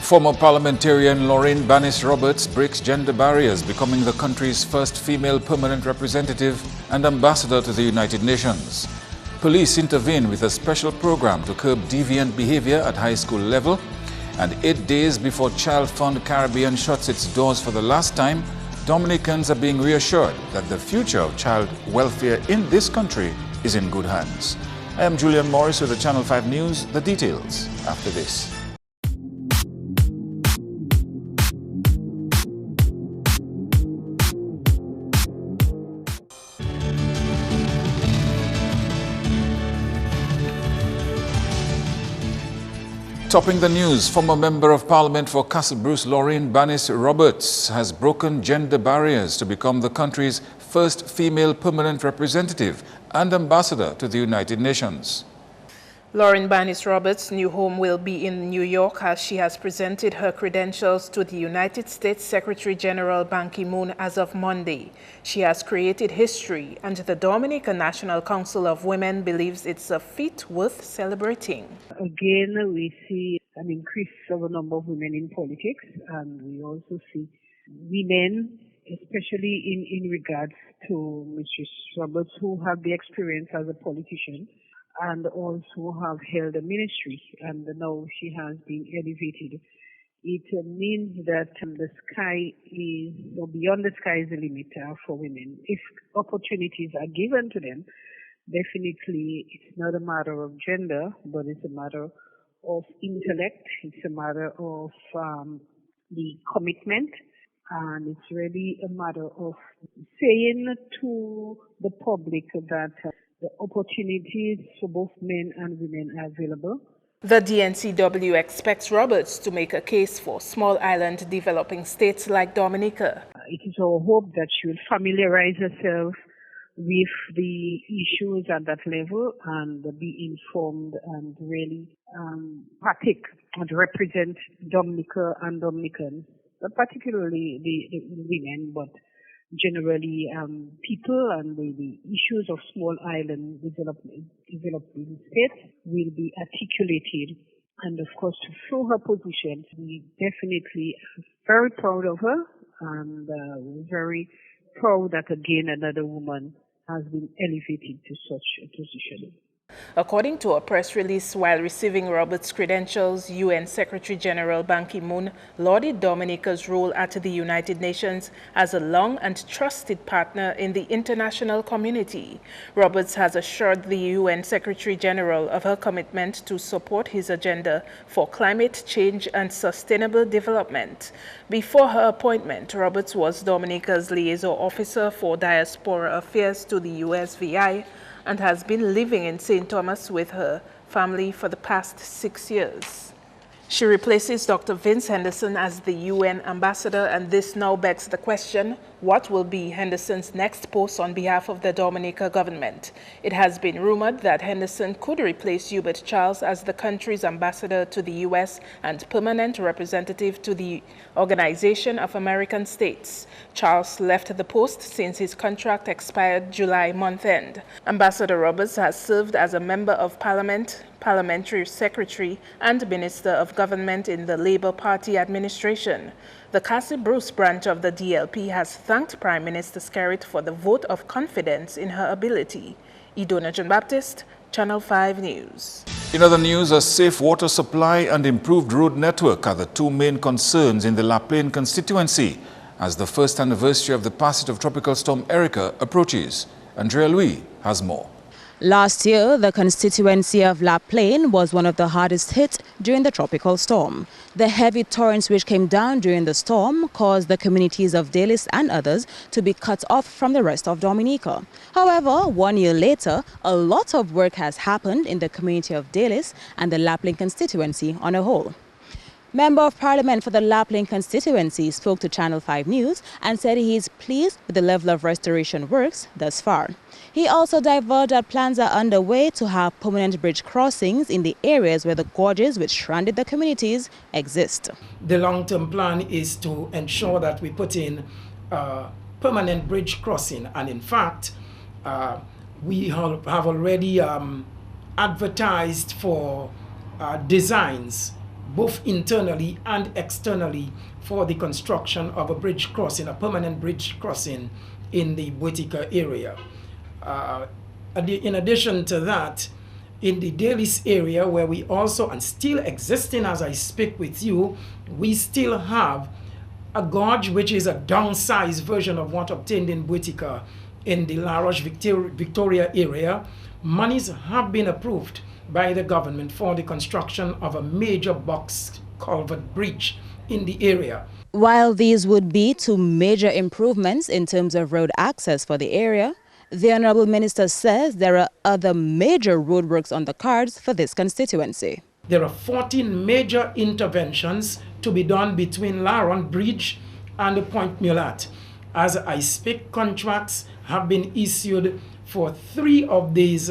Former parliamentarian Banis Roberts breaks gender barriers, becoming the country's first female permanent representative and ambassador to the United Nations. Police intervene with a special program to curb deviant behavior at high school level. And 8 days before Child Fund Caribbean shuts its doors for the last time, Dominicans are being reassured that the future of child welfare in this country is in good hands. I am Julian Morris with the Channel 5 News. The details after this. Topping the news, former Member of Parliament for Castle Bruce, Banis Roberts, has broken gender barriers to become the country's first female permanent representative and ambassador to the United Nations. Banis Roberts' new home will be in New York as she has presented her credentials to the United States Secretary General Ban Ki-moon as of Monday. She has created history, and the Dominican National Council of Women believes it's a feat worth celebrating. Again, we see an increase of the number of women in politics, and we also see women, especially in regards to Mrs. Roberts, who have the experience as a politician and also have held a ministry, and now she has been elevated. It means that the sky is, or beyond the sky is the limit for women. If opportunities are given to them, definitely it's not a matter of gender, but it's a matter of intellect, it's a matter of the commitment, and it's really a matter of saying to the public that the opportunities for both men and women are available. The DNCW expects Roberts to make a case for small island developing states like Dominica. It is our hope that she will familiarize herself with the issues at that level and be informed and really partake and represent Dominica and Dominicans, particularly the women, but generally people, and the issues of small island developing states will be articulated. And of course, to show her position, we definitely are very proud of her, and we're very proud that again another woman has been elevated to such a position. According to a press release while receiving Roberts' credentials, UN Secretary General Ban Ki-moon lauded Dominica's role at the United Nations as a long and trusted partner in the international community. Roberts has assured the UN Secretary General of her commitment to support his agenda for climate change and sustainable development. Before her appointment, Roberts was Dominica's liaison officer for diaspora affairs to the USVI and has been living in St. Thomas with her family for the past 6 years. She replaces Dr. Vince Henderson as the UN ambassador, and this now begs the question, what will be Henderson's next post on behalf of the Dominica government? It has been rumored that Henderson could replace Hubert Charles as the country's ambassador to the US and permanent representative to the Organization of American States. Charles left the post since his contract expired July month-end. Ambassador Roberts has served as a member of Parliament, Parliamentary Secretary, and Minister of Government in the Labour Party administration. The Castle Bruce branch of the DLP has thanked Prime Minister Skerrit for the vote of confidence in her ability. Idona John-Baptist, Channel 5 News. In other news, a safe water supply and improved road network are the two main concerns in the Plaine constituency as the first anniversary of the passage of Tropical Storm Erica approaches. Andrea Louis has more. Last year, the constituency of Plaine was one of the hardest hit during the tropical storm. The heavy torrents which came down during the storm caused the communities of Dalis and others to be cut off from the rest of Dominica. However, 1 year later, a lot of work has happened in the community of Dalis and the Plaine constituency on a whole. Member of Parliament for the Plaine constituency spoke to Channel 5 News and said he is pleased with the level of restoration works thus far. He also divulged that plans are underway to have permanent bridge crossings in the areas where the gorges which surrounded the communities exist. The long-term plan is to ensure that we put in permanent bridge crossing, and in fact, we have already advertised for designs both internally and externally, for the construction of a bridge crossing, a permanent bridge crossing in the Bwetika area. In addition to that, in the Dalis area, where we also, and still existing as I speak with you, we still have a gorge which is a downsized version of what obtained in Bwetika in the La Roche Victoria area. Monies have been approved by the government for the construction of a major box culvert bridge in the area. While these would be two major improvements in terms of road access for the area, the Honourable Minister says there are other major roadworks on the cards for this constituency. There are 14 major interventions to be done between Laron Bridge and Point Mulat. As I speak, contracts have been issued for 3 of these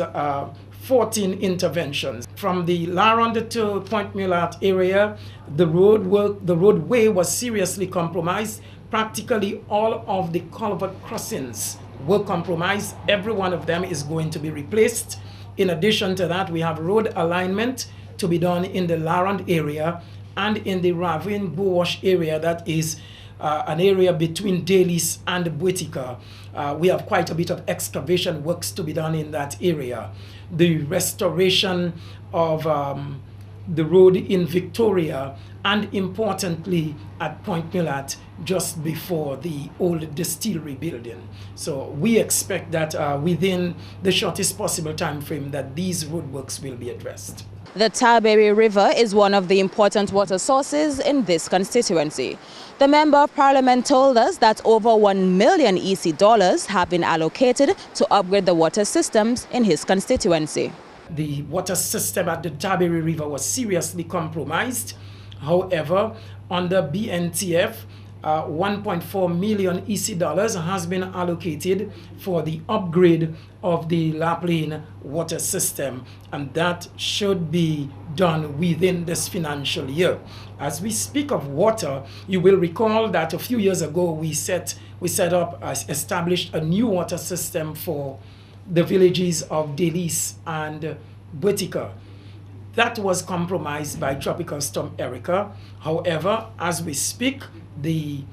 14 interventions. From the Laron to Point Mulat area, the roadway was seriously compromised. Practically all of the culvert crossings were compromised. Every one of them is going to be replaced. In addition to that, we have road alignment to be done in the Laron area and in the Ravine Buwash area, that is an area between Dalis and Bwetika. We have quite a bit of excavation works to be done in that area. The restoration of the road in Victoria, and importantly at Point Mulat, just before the old distillery building. So we expect that within the shortest possible time frame that these roadworks will be addressed. The Tarberry River is one of the important water sources in this constituency. The Member of Parliament told us that over $1 million EC have been allocated to upgrade the water systems in his constituency. The water system at the Tarberry River was seriously compromised. However, under BNTF, 1.4 million EC has been allocated for the upgrade of the Plaine water system, and that should be done within this financial year. As we speak of water, you will recall that a few years ago we established a new water system for the villages of Dalis and Bwetika. That was compromised by Tropical Storm Erica. However, as we speak, the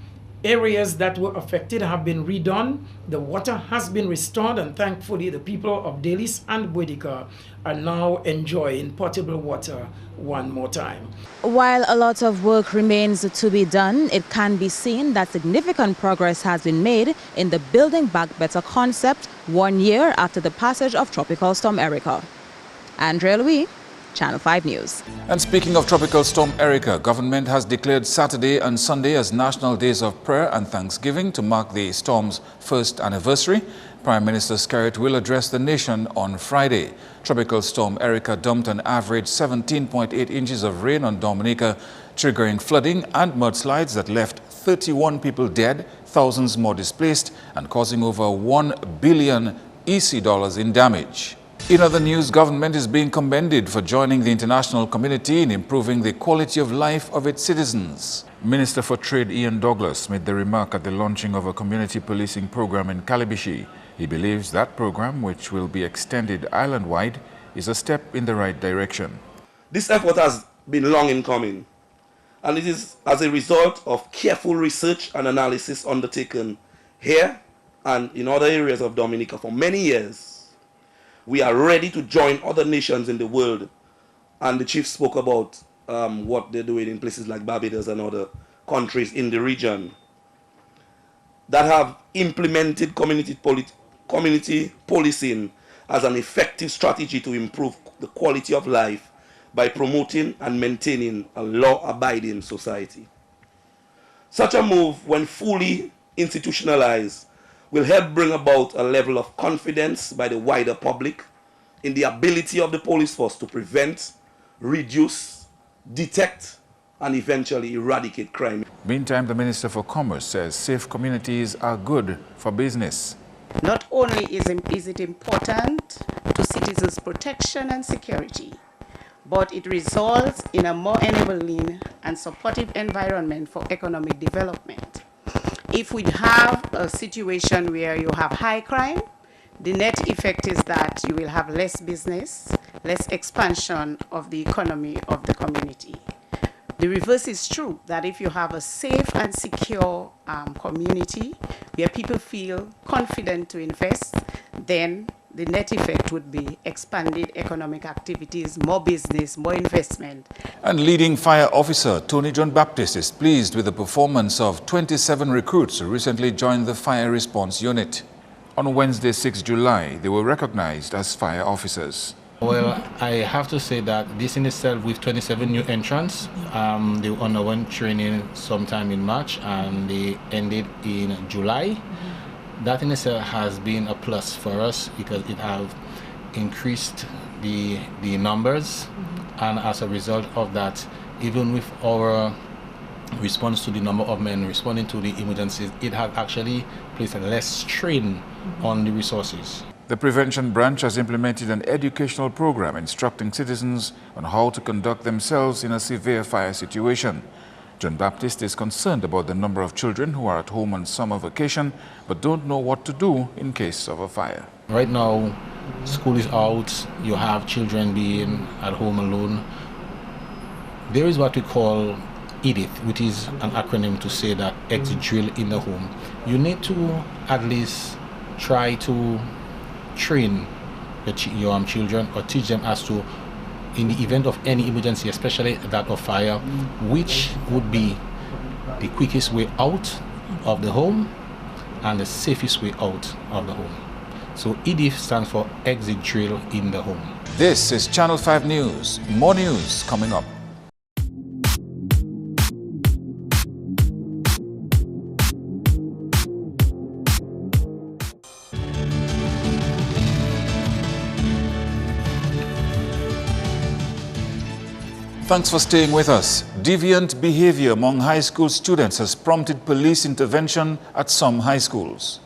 areas that were affected have been redone. The water has been restored, and thankfully the people of Dalis and Bwetika are now enjoying potable water one more time. While a lot of work remains to be done, it can be seen that significant progress has been made in the Building Back Better concept 1 year after the passage of Tropical Storm Erica. Andrea Louis, Channel 5 News. And speaking of Tropical Storm Erica, government has declared Saturday and Sunday as National Days of Prayer and Thanksgiving to mark the storm's first anniversary. Prime Minister Skerrit will address the nation on Friday. Tropical Storm Erica dumped an average 17.8 inches of rain on Dominica, triggering flooding and mudslides that left 31 people dead, thousands more displaced, and causing over $1 billion EC in damage. In other news, government is being commended for joining the international community in improving the quality of life of its citizens. Minister for Trade Ian Douglas made the remark at the launching of a community policing program in Calibishi. He believes that program, which will be extended island-wide, is a step in the right direction. This effort has been long in coming, and it is as a result of careful research and analysis undertaken here and in other areas of Dominica for many years. We are ready to join other nations in the world, and the chief spoke about what they're doing in places like Barbados and other countries in the region that have implemented community policing as an effective strategy to improve the quality of life by promoting and maintaining a law-abiding society. Such a move, when fully institutionalized, will help bring about a level of confidence by the wider public in the ability of the police force to prevent, reduce, detect, and eventually eradicate crime. Meantime, the Minister for Commerce says safe communities are good for business. Not only is it important to citizens' protection and security, but it results in a more enabling and supportive environment for economic development. If we have a situation where you have high crime, the net effect is that you will have less business, less expansion of the economy of the community. The reverse is true, that if you have a safe and secure community where people feel confident to invest, then the net effect would be expanded economic activities, more business, more investment. And leading fire officer Tony John Baptist is pleased with the performance of 27 recruits who recently joined the fire response unit. On Wednesday, 6 July, they were recognized as fire officers. Well, I have to say that this in itself, with 27 new entrants, they underwent training sometime in March and they ended in July. That in itself has been a plus for us because it has increased the numbers, and as a result of that, even with our response to the number of men responding to the emergencies, it has actually placed less strain on the resources. The Prevention Branch has implemented an educational program instructing citizens on how to conduct themselves in a severe fire situation. John Baptist is concerned about the number of children who are at home on summer vacation but don't know what to do in case of a fire. Right now, school is out, you have children being at home alone. There is what we call EDIT, which is an acronym to say that exit drill in the home. You need to at least try to train your children or teach them as to, in the event of any emergency, especially that of fire, which would be the quickest way out of the home and the safest way out of the home. So EDIF stands for exit drill in the home. This is Channel 5 News. More news coming up. Thanks for staying with us. Deviant behavior among high school students has prompted police intervention at some high schools.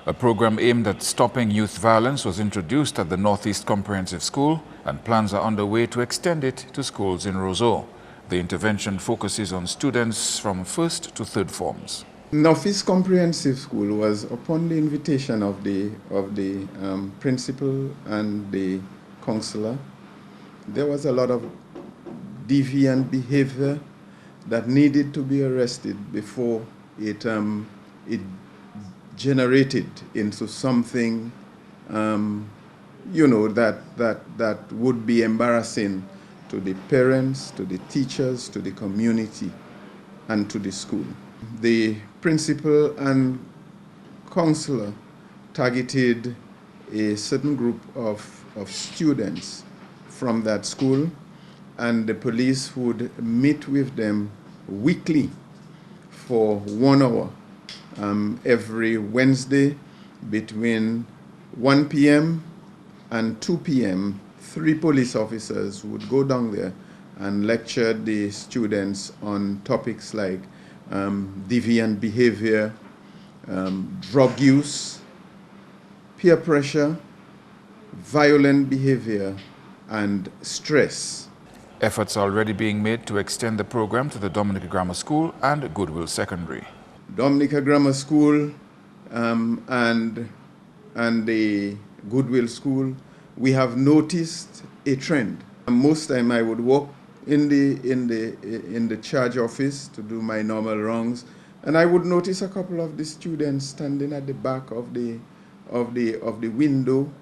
A program aimed at stopping youth violence was introduced at the Northeast Comprehensive School, and plans are underway to extend it to schools in Roseau. The intervention focuses on students from 1st to 3rd forms. Northeast Comprehensive School was upon the invitation of the principal and the counselor. There was a lot of deviant behavior that needed to be arrested before it generated into something, that would be embarrassing to the parents, to the teachers, to the community, and to the school. The principal and counselor targeted a certain group of students from that school, and the police would meet with them weekly for 1 hour every Wednesday between 1 p.m. and 2 p.m. 3 police officers would go down there and lecture the students on topics like deviant behavior, drug use, peer pressure, violent behavior, and stress. Efforts are already being made to extend the program to the Dominica Grammar School and Goodwill Secondary. Dominica Grammar School and the Goodwill School, we have noticed a trend. Most time I would walk in the charge office to do my normal rounds, and I would notice a couple of the students standing at the back of the window,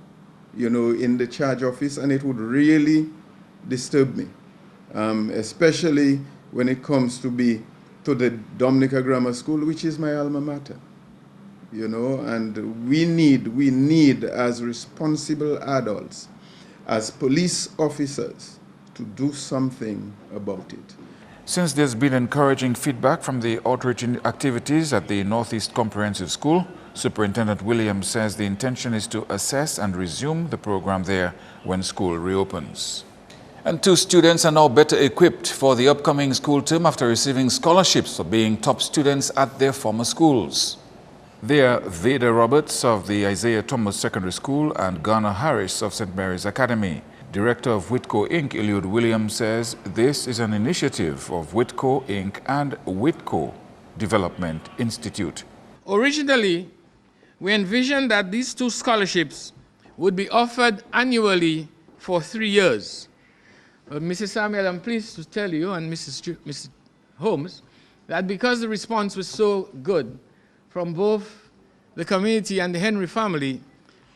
in the charge office, and it would really disturb me. Especially when it comes to the Dominica Grammar School, which is my alma mater, and we need as responsible adults, as police officers, to do something about it. Since there's been encouraging feedback from the outreach activities at the Northeast Comprehensive School, Superintendent Williams says the intention is to assess and resume the program there when school reopens. And 2 students are now better equipped for the upcoming school term after receiving scholarships for being top students at their former schools. They are Banis Roberts of the Isaiah Thomas Secondary School and Garner Harris of St. Mary's Academy. Director of Whitco Inc., Eliud Williams, says this is an initiative of Whitco Inc. and Whitco Development Institute. Originally, we envisioned that these 2 scholarships would be offered annually for 3 years. Mrs. Samuel, I'm pleased to tell you, and Mrs. homes, that because the response was so good from both the community and the Henry family,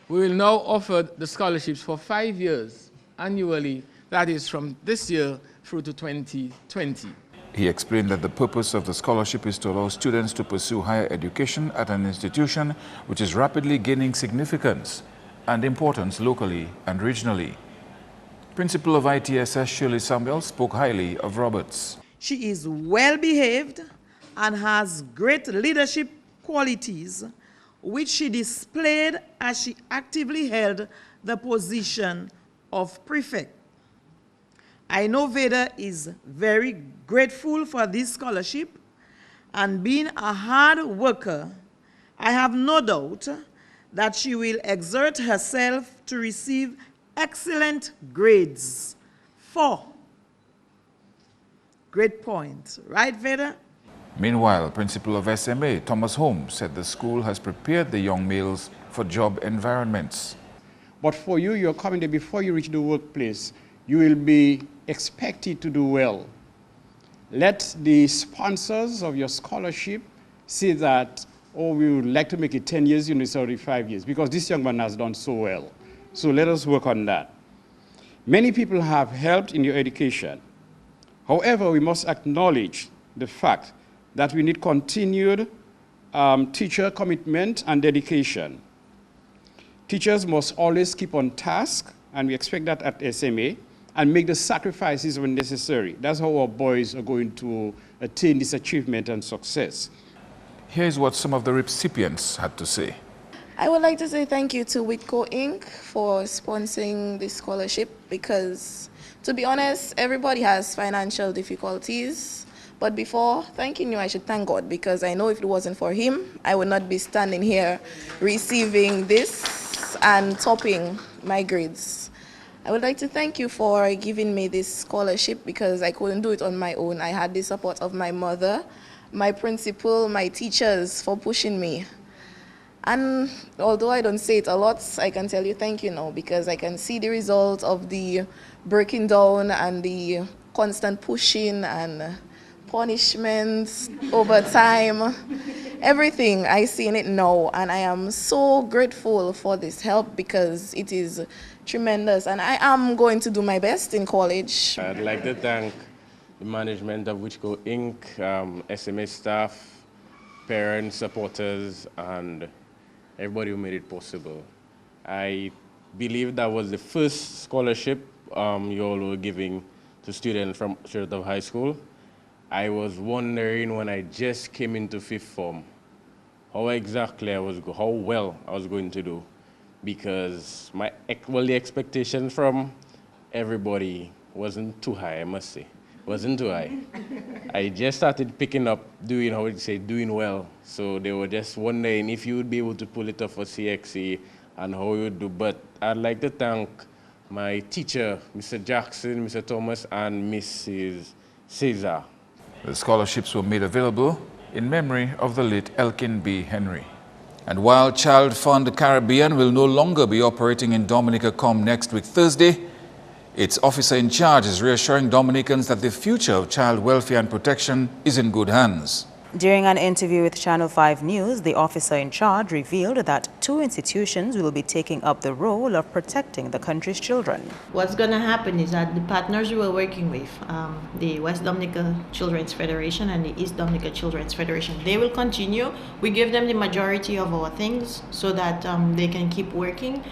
we will now offer the scholarships for 5 years annually, that is from this year through to 2020. He explained that the purpose of the scholarship is to allow students to pursue higher education at an institution which is rapidly gaining significance and importance locally and regionally. Principal of ITSS Shirley Samuel spoke highly of Roberts. She is well behaved and has great leadership qualities, which she displayed as she actively held the position of prefect. I know Veda is very grateful for this scholarship, and being a hard worker, I have no doubt that she will exert herself to receive excellent grades. 4. Great point. Right, Veda? Meanwhile, Principal of SMA, Thomas Holmes, said the school has prepared the young males for job environments. But for you, you're coming there before you reach the workplace, you will be expected to do well. Let the sponsors of your scholarship say that, oh, we would like to make it 10 years, instead of 5 years, because this young man has done so well. So let us work on that. Many people have helped in your education. However, we must acknowledge the fact that we need continued teacher commitment and dedication. Teachers must always keep on task, and we expect that at SMA, and make the sacrifices when necessary. That's how our boys are going to attain this achievement and success. Here's what some of the recipients had to say. I would like to say thank you to Whitco Inc. for sponsoring this scholarship, because, to be honest, everybody has financial difficulties. But before thanking you, I should thank God, because I know if it wasn't for him, I would not be standing here receiving this and topping my grades. I would like to thank you for giving me this scholarship, because I couldn't do it on my own. I had the support of my mother, my principal, my teachers for pushing me. And although I don't say it a lot, I can tell you thank you now, because I can see the result of the breaking down and the constant pushing and punishments over time. Everything, I see in it now, and I am so grateful for this help, because it is tremendous, and I am going to do my best in college. I'd like to thank the management of Whitco Inc., SMA staff, parents, supporters, and everybody who made it possible. I believe that was the first scholarship you all were giving to students from straight out of high school. I was wondering when I just came into 5th form how well I was going to do, because the expectation from everybody wasn't too high, I must say. Wasn't too high. I just started picking up, doing well. So they were just wondering if you would be able to pull it off for CXC and how you would do. But I'd like to thank my teacher, Mr. Jackson, Mr. Thomas, and Mrs. Cesar. The scholarships were made available in memory of the late Elkin B. Henry. And while Child Fund Caribbean will no longer be operating in Dominica come next week Thursday, its officer in charge is reassuring Dominicans that the future of child welfare and protection is in good hands. During an interview with Channel 5 News, the officer in charge revealed that 2 institutions will be taking up the role of protecting the country's children. What's going to happen is that the partners we were working with, the West Dominica Children's Federation and the East Dominica Children's Federation, they will continue. We give them the majority of our things so that they can keep working.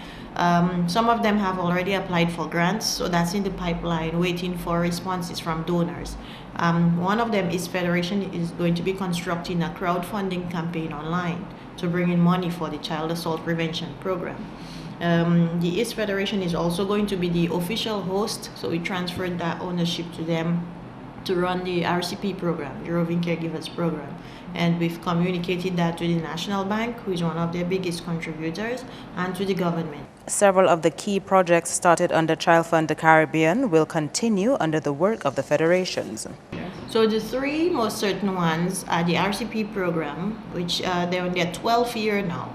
Some of them have already applied for grants, so that's in the pipeline, waiting for responses from donors. One of them, East Federation, is going to be constructing a crowdfunding campaign online to bring in money for the child assault prevention program. The East Federation is also going to be the official host, so we transferred that ownership to them to run the RCP program, the Roving Caregivers program. And we've communicated that to the National Bank, who is one of their biggest contributors, and to the government. Several of the key projects started under Child Fund Caribbean will continue under the work of the federations. So the 3 most certain ones are the RCP program, which they're on their 12th year now.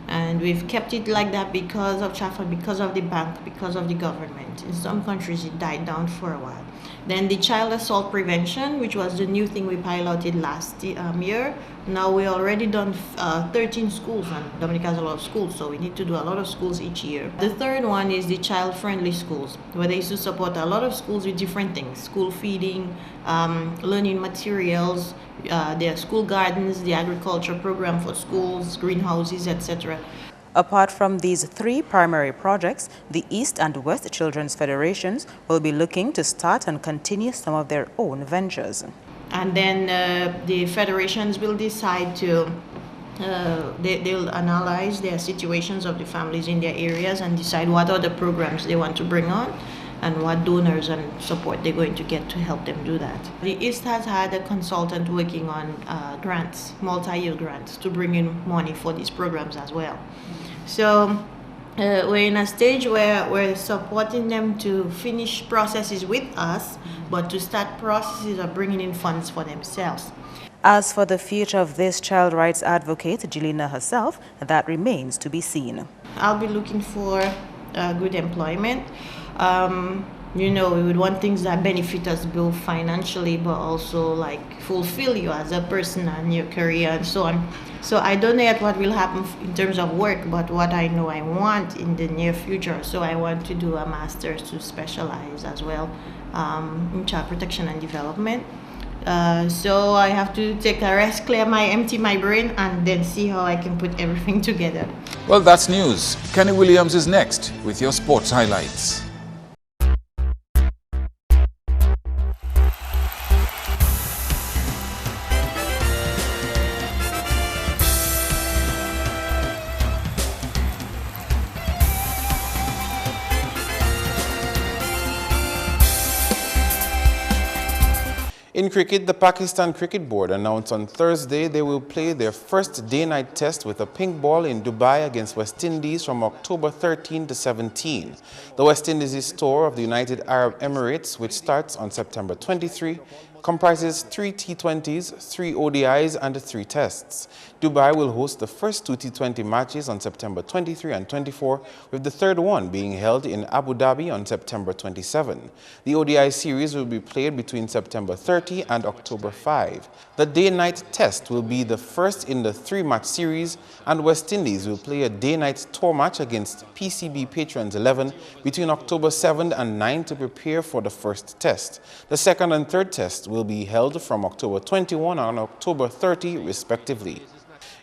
And we've kept it like that because of Child Fund, because of the bank, because of the government. In some countries, it died down for a while. Then the child assault prevention, which was the new thing we piloted last year. Now we already done 13 schools, and Dominica has a lot of schools, so we need to do a lot of schools each year. The third one is the child-friendly schools, where they used to support a lot of schools with different things: school feeding, learning materials, their school gardens, the agriculture program for schools, greenhouses, etc. Apart from these three primary projects, the East and West Children's Federations will be looking to start and continue some of their own ventures. And then the federations will decide to, they'll analyze their situations of the families in their areas and decide what other programs they want to bring on and what donors and support they're going to get to help them do that. The East has had a consultant working on grants, multi-year grants, to bring in money for these programs as well. So we're in a stage where we're supporting them to finish processes with us, but to start processes of bringing in funds for themselves. As for the future of this child rights advocate, Jelena herself, that remains to be seen. I'll be looking for good employment. You know, we would want things that benefit us both financially, but also like fulfill you as a person and your career and so on. So I don't know yet what will happen in terms of work, but what I know I want in the near future. So I want to do a master's to specialize as well in child protection and development. So I have to take a rest, empty my brain, and then see how I can put everything together. Well, that's news. Kenny Williams is next with your sports highlights. In cricket, the Pakistan Cricket Board announced on Thursday they will play their first day-night test with a pink ball in Dubai against West Indies from October 13 to 17. The West Indies tour of the United Arab Emirates, which starts on September 23, comprises 3 T20s, 3 ODIs, and 3 tests. Dubai will host the first 2 T20 matches on September 23 and 24, with the third one being held in Abu Dhabi on September 27. The ODI series will be played between September 30 and October 5. The day-night test will be the first in the 3-match series, and West Indies will play a day-night tour match against PCB Patrons 11 between October 7 and 9 to prepare for the first test. The second and third tests will be held from October 21 and October 30, respectively.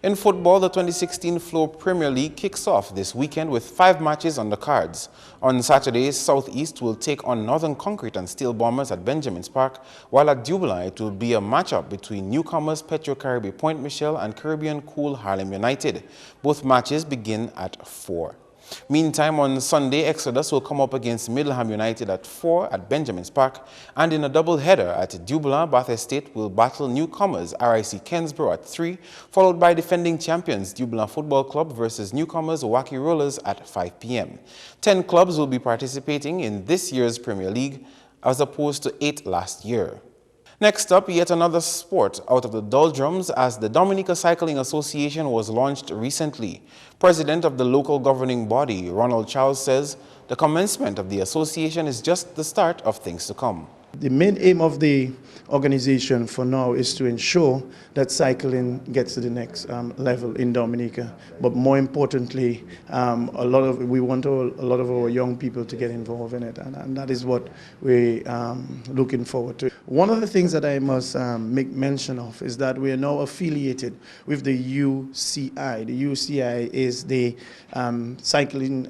In football, the 2016 Flow Premier League kicks off this weekend with 5 matches on the cards. On Saturday, Southeast will take on Northern Concrete and Steel Bombers at Benjamin's Park, while at Dublin it will be a matchup between newcomers Petro Caribe Point Michelle and Caribbean Cool Harlem United. Both matches begin at 4. Meantime, on Sunday, Exodus will come up against Middleham United at 4 at Benjamin's Park, and in a double-header at Dublin, Bath Estate will battle newcomers RIC Kensborough at 3, followed by defending champions Dublin Football Club versus newcomers Wacky Rollers at 5 p.m. 10 clubs will be participating in this year's Premier League, as opposed to 8 last year. Next up, yet another sport out of the doldrums, as the Dominica Cycling Association was launched recently. President of the local governing body, Ronald Charles, says the commencement of the association is just the start of things to come. The main aim of the organization for now is to ensure that cycling gets to the next level in Dominica. But more importantly, we want a lot of our young people to get involved in it, and that is what we're looking forward to. One of the things that I must make mention of is that we are now affiliated with the UCI. The UCI is the cycling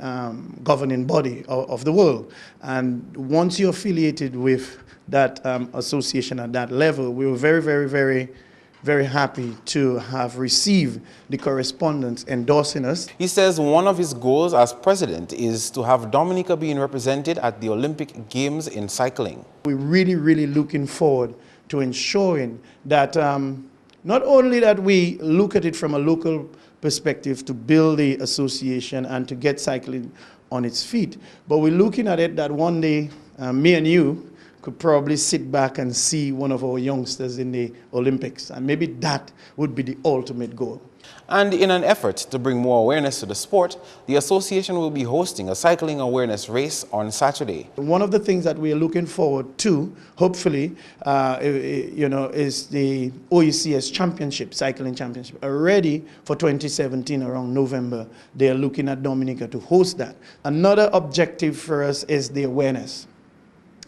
governing body of the world, and once you're affiliated with that association at that level, we were very happy to have received the correspondence endorsing us. He says one of his goals as president is to have Dominica being represented at the Olympic Games in cycling. We're really looking forward to ensuring that not only that we look at it from a local perspective to build the association and to get cycling on its feet, but we're looking at it that one day me and you could probably sit back and see one of our youngsters in the Olympics. And maybe that would be the ultimate goal. And in an effort to bring more awareness to the sport, the association will be hosting a cycling awareness race on Saturday. One of the things that we are looking forward to, hopefully, is the OECS Championship, Cycling Championship. Already for 2017, around November, they are looking at Dominica to host that. Another objective for us is the awareness.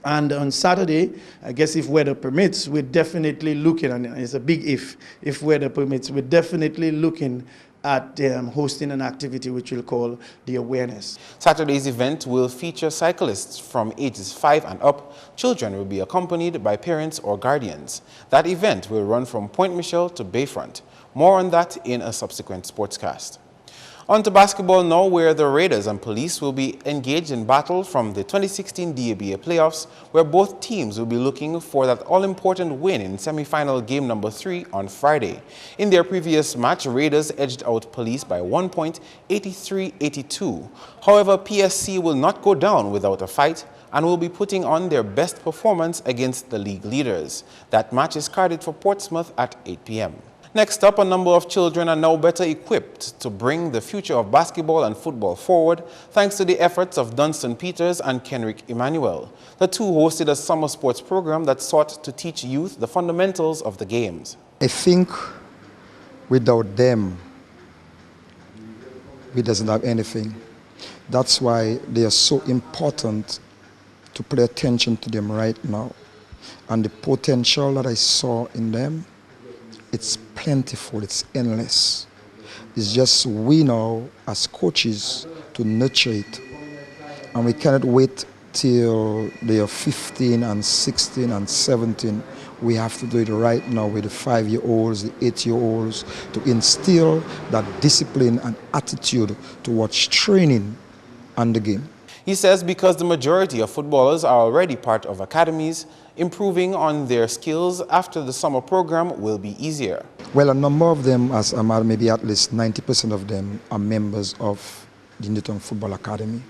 And on Saturday, I guess if weather permits, we're definitely looking, and it's a big if weather permits, we're definitely looking at hosting an activity which we'll call the awareness. Saturday's event will feature cyclists from ages 5 and up. Children will be accompanied by parents or guardians. That event will run from Point Michel to Bayfront. More on that in a subsequent sportscast. On to basketball now, where the Raiders and Police will be engaged in battle from the 2016 DABA playoffs, where both teams will be looking for that all-important win in semi-final game number 3 on Friday. In their previous match, Raiders edged out Police by 1 point, 83-82. However, PSC will not go down without a fight and will be putting on their best performance against the league leaders. That match is carded for Portsmouth at 8 p.m. Next up, a number of children are now better equipped to bring the future of basketball and football forward, thanks to the efforts of Dunstan Peters and Kenrick Emmanuel. The two hosted a summer sports program that sought to teach youth the fundamentals of the games. I think without them, we doesn't have anything. That's why they are so important to pay attention to them right now. And the potential that I saw in them, it's plentiful, it's endless. It's just we now, as coaches, to nurture it. And we cannot wait till they are 15 and 16 and 17. We have to do it right now with the 5-year-olds, the 8-year-olds, to instill that discipline and attitude towards training and the game. He says because the majority of footballers are already part of academies, improving on their skills after the summer program will be easier. Well, a number of them, as Ahmad, maybe at least 90% of them are members of the Newton Football Academy.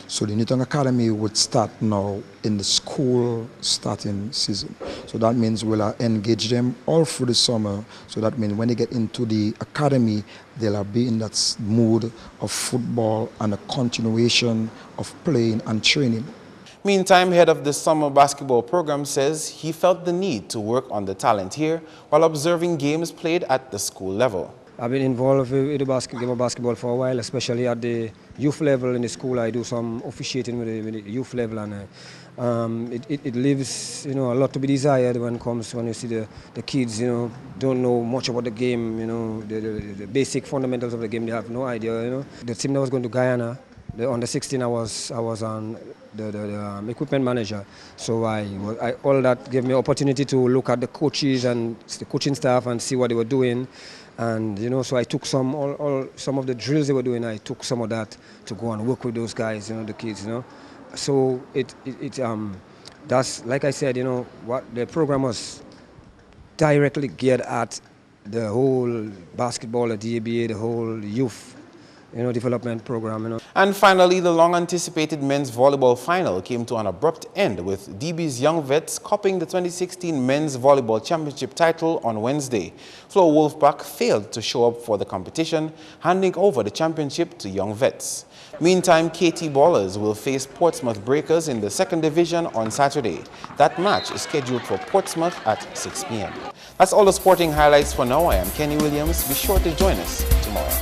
So the Newton Academy would start now in the school starting season. So that means we'll engage them all through the summer. So that means when they get into the academy, they'll be in that mood of football and a continuation of playing and training. Meantime, head of the summer basketball program says he felt the need to work on the talent here while observing games played at the school level. I've been involved with the game of basketball for a while, especially at the youth level in the school. I do some officiating with the youth level, and it leaves a lot to be desired when you see the kids don't know much about the game, the basic fundamentals of the game. They have no idea. The team that was going to Guyana, the under 16, I was on the equipment manager, so all that gave me opportunity to look at the coaches and the coaching staff and see what they were doing. And so I took some of the drills they were doing. I took some of that to go and work with those guys, the kids, So that's like I said, what the program was directly geared at the whole basketball, the DABA, the whole youth, development program. And finally, the long-anticipated men's volleyball final came to an abrupt end with DB's Young Vets copying the 2016 Men's Volleyball Championship title on Wednesday. Flo Wolfpack failed to show up for the competition, handing over the championship to Young Vets. Meantime, KT Ballers will face Portsmouth Breakers in the 2nd Division on Saturday. That match is scheduled for Portsmouth at 6 p.m. That's all the sporting highlights for now. I am Kenny Williams. Be sure to join us tomorrow.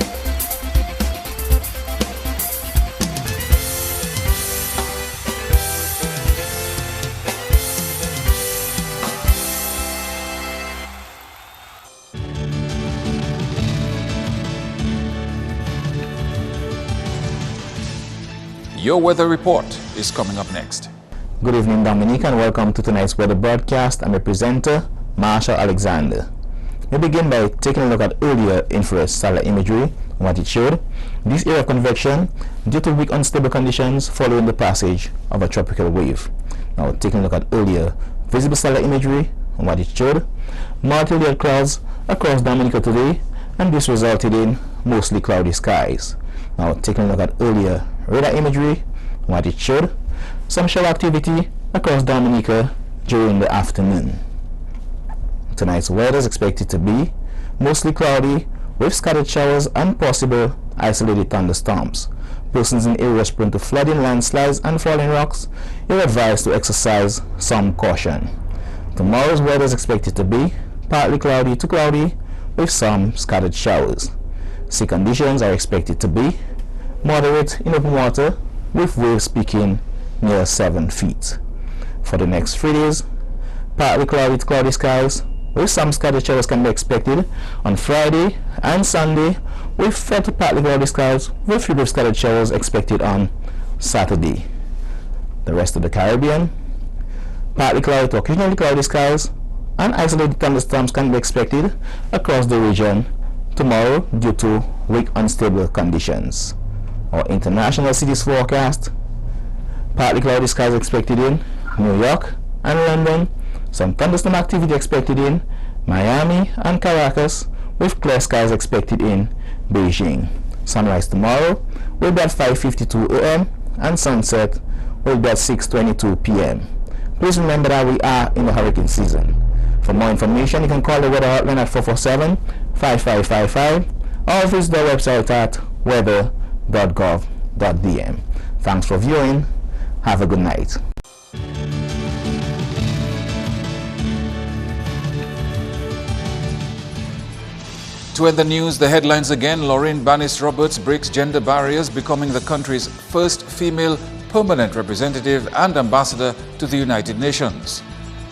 Your weather report is coming up next. Good evening, Dominique, and welcome to tonight's weather broadcast. I'm your presenter, Marshall Alexander. We begin by taking a look at earlier infrared satellite imagery and what it showed. This area of convection due to weak unstable conditions following the passage of a tropical wave. Now taking a look at earlier visible satellite imagery and what it showed. Multi-layered clouds across Dominica today, and this resulted in mostly cloudy skies. Now taking a look at earlier radar imagery and what it showed. Some shower activity across Dominica during the afternoon. Tonight's weather is expected to be mostly cloudy with scattered showers and possible isolated thunderstorms. Persons in areas prone to flooding, landslides, and falling rocks are advised to exercise some caution. Tomorrow's weather is expected to be partly cloudy to cloudy with some scattered showers. Sea conditions are expected to be moderate in open water with waves peaking near 7 feet. For the next 3 days, partly cloudy to cloudy skies with some scattered showers can be expected on Friday and Sunday, with fair to partly cloudy skies with few scattered showers expected on Saturday. The rest of the Caribbean, partly cloudy to occasionally cloudy skies and isolated thunderstorms can be expected across the region tomorrow due to weak unstable conditions. Our international cities forecast: partly cloudy skies expected in New York and London, some thunderstorm activity expected in Miami and Caracas, with clear skies expected in Beijing. Sunrise tomorrow will be at 5:52 a.m. and sunset will be at 6:22 p.m. Please remember that we are in the hurricane season. For more information, you can call the weather hotline at 447-5555 or visit the website at weather.gov.dm. Thanks for viewing. Have a good night. To end the news, the headlines again. Banis Roberts breaks gender barriers, becoming the country's first female permanent representative and ambassador to the United Nations.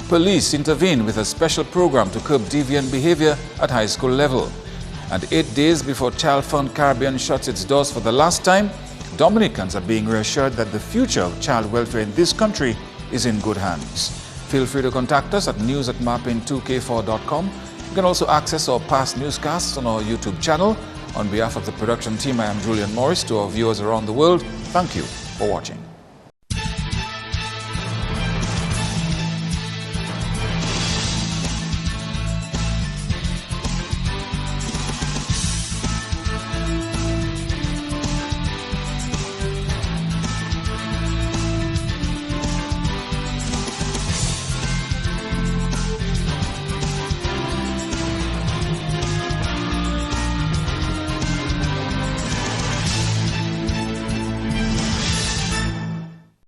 Police intervene with a special program to curb deviant behavior at high school level. And 8 days before Child Fund Caribbean shuts its doors for the last time, Dominicans are being reassured that the future of child welfare in this country is in good hands. Feel free to contact us at news@mapping2k4.com. You can also access our past newscasts on our YouTube channel. On behalf of the production team, I am Julian Morris. To our viewers around the world, thank you for watching.